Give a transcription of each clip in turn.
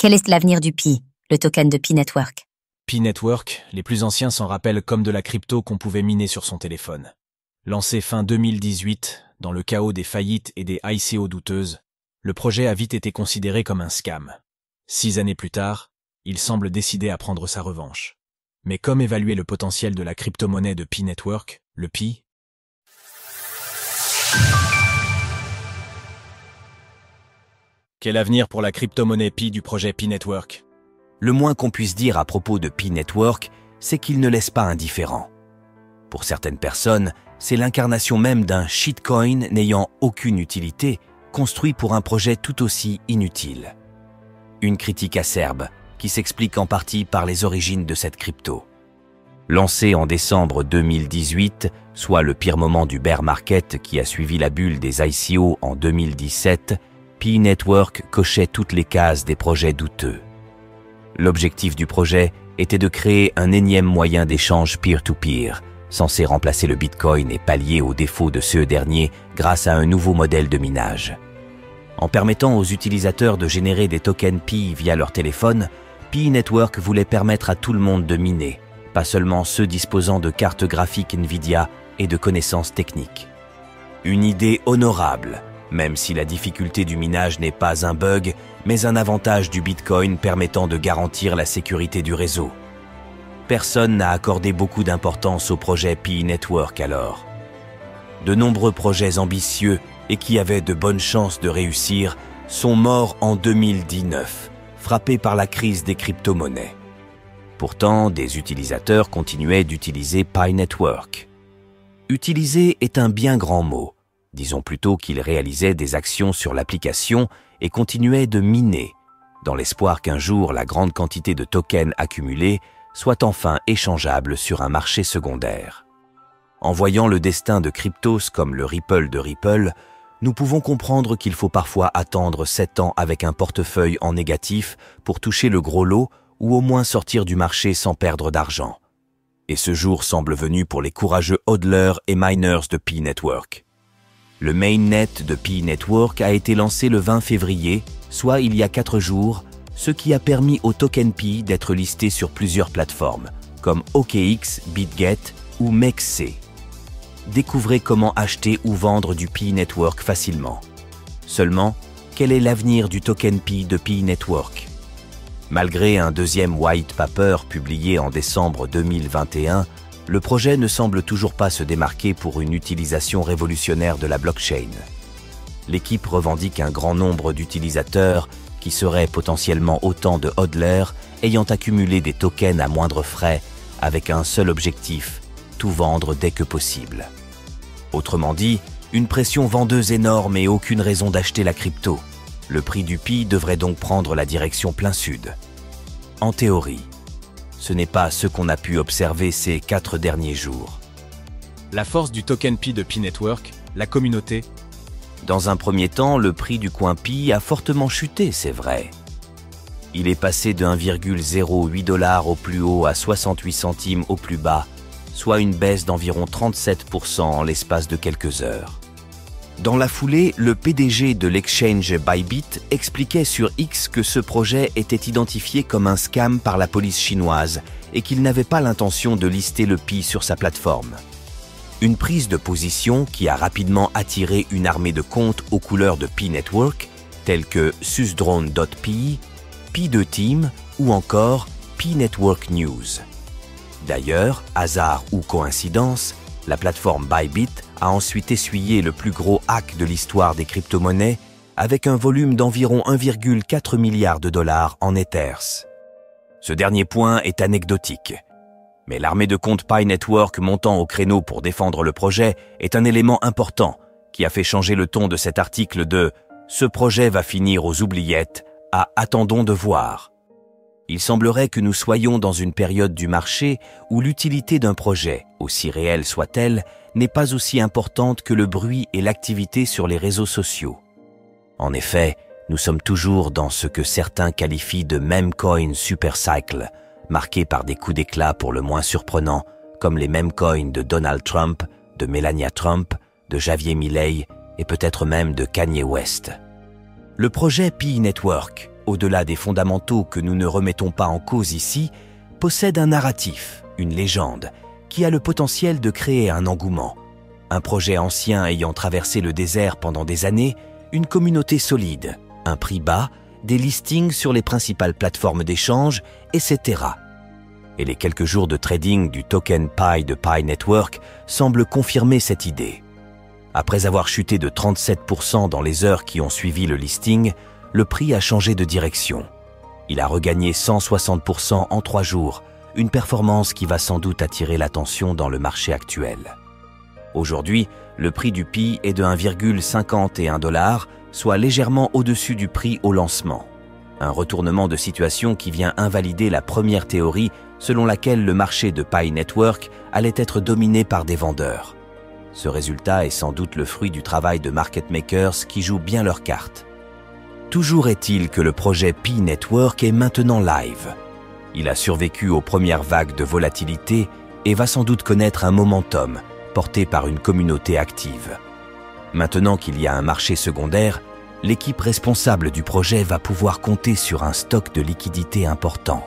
Quel est l'avenir du Pi, le token de Pi Network? Pi Network, les plus anciens s'en rappellent comme de la crypto qu'on pouvait miner sur son téléphone. Lancé fin 2018, dans le chaos des faillites et des ICO douteuses, le projet a vite été considéré comme un scam. 6 années plus tard, il semble décidé à prendre sa revanche. Mais comme évaluer le potentiel de la crypto-monnaie de Pi Network, le Pi? Quel avenir pour la crypto-monnaie Pi du projet Pi Network? Le moins qu'on puisse dire à propos de Pi Network, c'est qu'il ne laisse pas indifférent. Pour certaines personnes, c'est l'incarnation même d'un shitcoin n'ayant aucune utilité, construit pour un projet tout aussi inutile. Une critique acerbe qui s'explique en partie par les origines de cette crypto. Lancé en décembre 2018, soit le pire moment du bear market qui a suivi la bulle des ICO en 2017, Pi Network cochait toutes les cases des projets douteux. L'objectif du projet était de créer un énième moyen d'échange peer-to-peer, censé remplacer le Bitcoin et pallier aux défauts de ce dernier grâce à un nouveau modèle de minage. En permettant aux utilisateurs de générer des tokens Pi via leur téléphone, Pi Network voulait permettre à tout le monde de miner, pas seulement ceux disposant de cartes graphiques Nvidia et de connaissances techniques. Une idée honorable, même si la difficulté du minage n'est pas un bug, mais un avantage du Bitcoin permettant de garantir la sécurité du réseau. Personne n'a accordé beaucoup d'importance au projet Pi Network alors. De nombreux projets ambitieux et qui avaient de bonnes chances de réussir sont morts en 2019, frappés par la crise des crypto-monnaies. Pourtant, des utilisateurs continuaient d'utiliser Pi Network. Utiliser est un bien grand mot. Disons plutôt qu'ils réalisaient des actions sur l'application et continuaient de miner, dans l'espoir qu'un jour la grande quantité de tokens accumulés soit enfin échangeable sur un marché secondaire. En voyant le destin de cryptos comme le Ripple de Ripple, nous pouvons comprendre qu'il faut parfois attendre 7 ans avec un portefeuille en négatif pour toucher le gros lot ou au moins sortir du marché sans perdre d'argent. Et ce jour semble venu pour les courageux hodlers et miners de Pi Network. Le mainnet de Pi Network a été lancé le 20 février, soit il y a 4 jours, ce qui a permis au token Pi d'être listé sur plusieurs plateformes, comme OKX, BitGet ou MEXC. Découvrez comment acheter ou vendre du Pi Network facilement. Seulement, quel est l'avenir du token Pi de Pi Network? Malgré un deuxième white paper publié en décembre 2021, le projet ne semble toujours pas se démarquer pour une utilisation révolutionnaire de la blockchain. L'équipe revendique un grand nombre d'utilisateurs qui seraient potentiellement autant de hodlers ayant accumulé des tokens à moindre frais avec un seul objectif, tout vendre dès que possible. Autrement dit, une pression vendeuse énorme et aucune raison d'acheter la crypto. Le prix du Pi devrait donc prendre la direction plein sud. En théorie, ce n'est pas ce qu'on a pu observer ces 4 derniers jours. La force du token Pi de Pi Network, la communauté. Dans un premier temps, le prix du coin Pi a fortement chuté, c'est vrai. Il est passé de 1,08 $ au plus haut à 68 centimes au plus bas, soit une baisse d'environ 37% en l'espace de quelques heures. Dans la foulée, le PDG de l'exchange Bybit expliquait sur X que ce projet était identifié comme un scam par la police chinoise et qu'il n'avait pas l'intention de lister le Pi sur sa plateforme. Une prise de position qui a rapidement attiré une armée de comptes aux couleurs de Pi Network, tels que susdrone.pi, Pi2Team ou encore Pi Network News. D'ailleurs, hasard ou coïncidence, la plateforme Bybit a ensuite essuyé le plus gros hack de l'histoire des crypto-monnaies avec un volume d'environ 1,4 milliard de dollars en Ethers. Ce dernier point est anecdotique. Mais l'armée de comptes Pi Network montant au créneau pour défendre le projet est un élément important qui a fait changer le ton de cet article de « Ce projet va finir aux oubliettes » à « Attendons de voir ». Il semblerait que nous soyons dans une période du marché où l'utilité d'un projet, aussi réelle soit-elle, n'est pas aussi importante que le bruit et l'activité sur les réseaux sociaux. En effet, nous sommes toujours dans ce que certains qualifient de meme coin supercycle, marqué par des coups d'éclat pour le moins surprenants, comme les meme coins de Donald Trump, de Melania Trump, de Javier Milei et peut-être même de Kanye West. Le projet Pi Network, au-delà des fondamentaux que nous ne remettons pas en cause ici, possède un narratif, une légende, qui a le potentiel de créer un engouement. Un projet ancien ayant traversé le désert pendant des années, une communauté solide, un prix bas, des listings sur les principales plateformes d'échange, etc. Et les quelques jours de trading du token Pi de Pi Network semblent confirmer cette idée. Après avoir chuté de 37% dans les heures qui ont suivi le listing, le prix a changé de direction. Il a regagné 160% en 3 jours, une performance qui va sans doute attirer l'attention dans le marché actuel. Aujourd'hui, le prix du Pi est de 1,51 $, soit légèrement au-dessus du prix au lancement. Un retournement de situation qui vient invalider la première théorie selon laquelle le marché de Pi Network allait être dominé par des vendeurs. Ce résultat est sans doute le fruit du travail de market makers qui jouent bien leurs cartes. Toujours est-il que le projet Pi Network est maintenant live. Il a survécu aux premières vagues de volatilité et va sans doute connaître un momentum porté par une communauté active. Maintenant qu'il y a un marché secondaire, l'équipe responsable du projet va pouvoir compter sur un stock de liquidités important.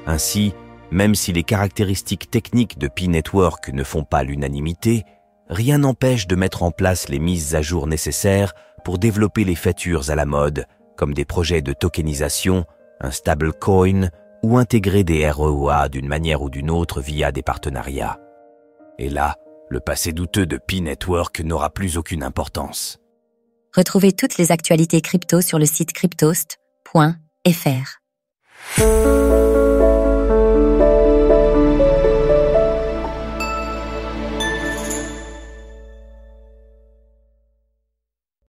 Ainsi, même si les caractéristiques techniques de Pi Network ne font pas l'unanimité, rien n'empêche de mettre en place les mises à jour nécessaires pour développer les features à la mode, comme des projets de tokenisation, un stablecoin ou intégrer des REOA d'une manière ou d'une autre via des partenariats. Et là, le passé douteux de Pi Network n'aura plus aucune importance. Retrouvez toutes les actualités crypto sur le site cryptost.fr.